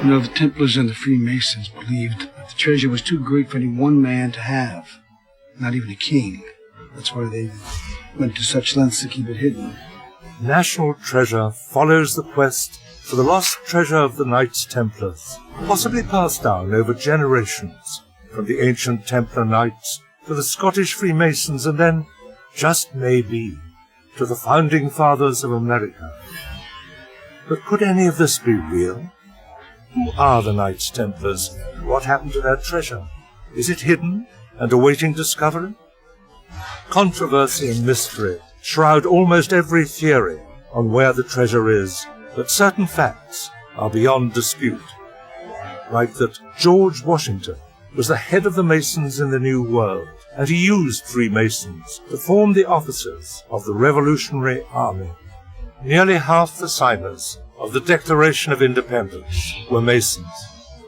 You know, the Templars and the Freemasons believed that the treasure was too great for any one man to have, not even a king. That's why they went to such lengths to keep it hidden. National treasure follows the quest for the lost treasure of the Knights Templars, possibly passed down over generations, from the ancient Templar Knights to the Scottish Freemasons, and then, just maybe, to the Founding Fathers of America. But could any of this be real? Who are the Knights Templars? What happened to their treasure? Is it hidden and awaiting discovery? Controversy and mystery shroud almost every theory on where the treasure is, but certain facts are beyond dispute, like that George Washington was the head of the Masons in the New World, and he used Freemasons to form the officers of the Revolutionary Army. Nearly half the signers of the Declaration of Independence were Masons,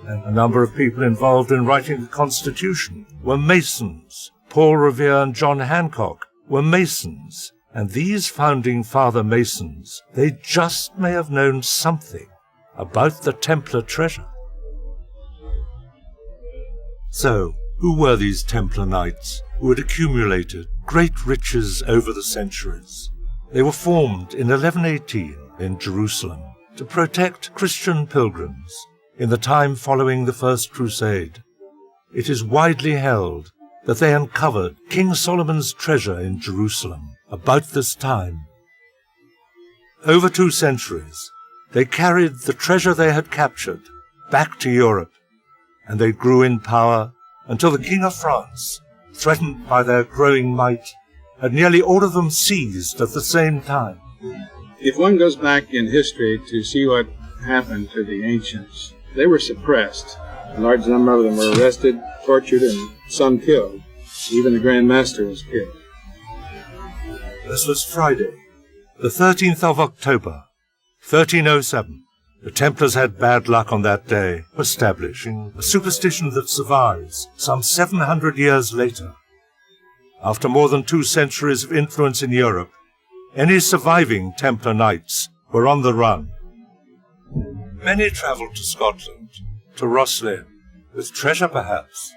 and a number of people involved in writing the Constitution were Masons. Paul Revere and John Hancock were Masons, and these Founding Father Masons, they just may have known something about the Templar treasure. So, who were these Templar Knights who had accumulated great riches over the centuries? They were formed in 1118 in Jerusalem to protect Christian pilgrims in the time following the First Crusade. It is widely held that they uncovered King Solomon's treasure in Jerusalem about this time. Over 2 centuries, they carried the treasure they had captured back to Europe, and they grew in power until the King of France, threatened by their growing might, had nearly all of them seized at the same time. If one goes back in history to see what happened to the ancients, they were suppressed. A large number of them were arrested, tortured, and some killed. Even the Grand Master was killed. This was Friday, the 13th of October, 1307. The Templars had bad luck on that day, establishing a superstition that survives some 700 years later. After more than 2 centuries of influence in Europe, any surviving Templar Knights were on the run. Many travelled to Scotland, to Rosslyn, with treasure perhaps.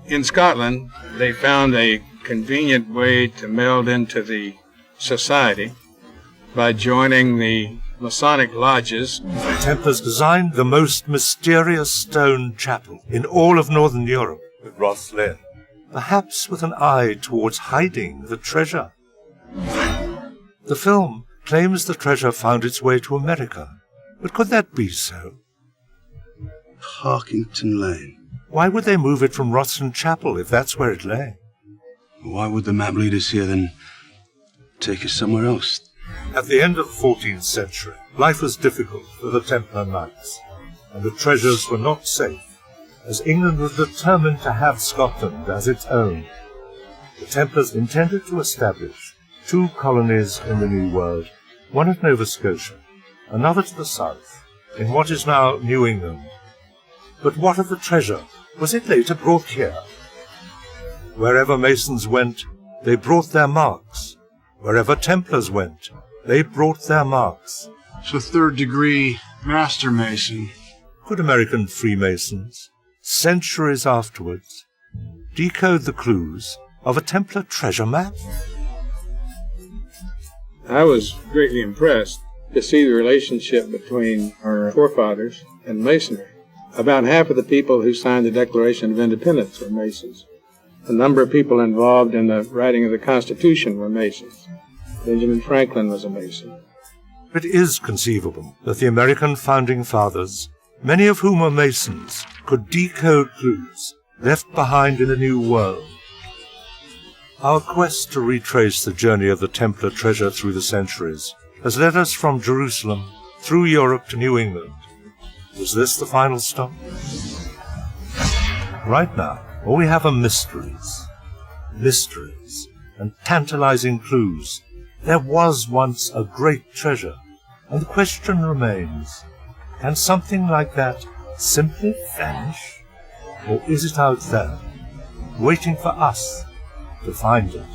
In Scotland, they found a convenient way to meld into the society by joining the Masonic lodges. The Templars designed the most mysterious stone chapel in all of Northern Europe at Rosslyn, perhaps with an eye towards hiding the treasure. The film claims the treasure found its way to America, but could that be so? Parkington Lane. Why would they move it from Rosslyn Chapel if that's where it lay? Why would the map lead us here, then take us somewhere else? At the end of the 14th century, life was difficult for the Templar Knights, and the treasures were not safe, as England was determined to have Scotland as its own. The Templars intended to establish 2 colonies in the New World, one at Nova Scotia, another to the south, in what is now New England. But what of the treasure? Was it later brought here? Wherever Masons went, they brought their marks. Wherever Templars went, they brought their marks. So 3rd degree Master Mason. Could American Freemasons, centuries afterwards, decode the clues of a Templar treasure map? I was greatly impressed to see the relationship between our forefathers and Masonry. About half of the people who signed the Declaration of Independence were Masons. A number of people involved in the writing of the Constitution were Masons. Benjamin Franklin was a Mason. It is conceivable that the American Founding Fathers, many of whom were Masons, could decode clues left behind in a New World. Our quest to retrace the journey of the Templar treasure through the centuries has led us from Jerusalem through Europe to New England. Was this the final stop? Right now, all we have are mysteries and tantalizing clues. There was once a great treasure, and the question remains, can something like that simply vanish? Or is it out there, waiting for us to find it?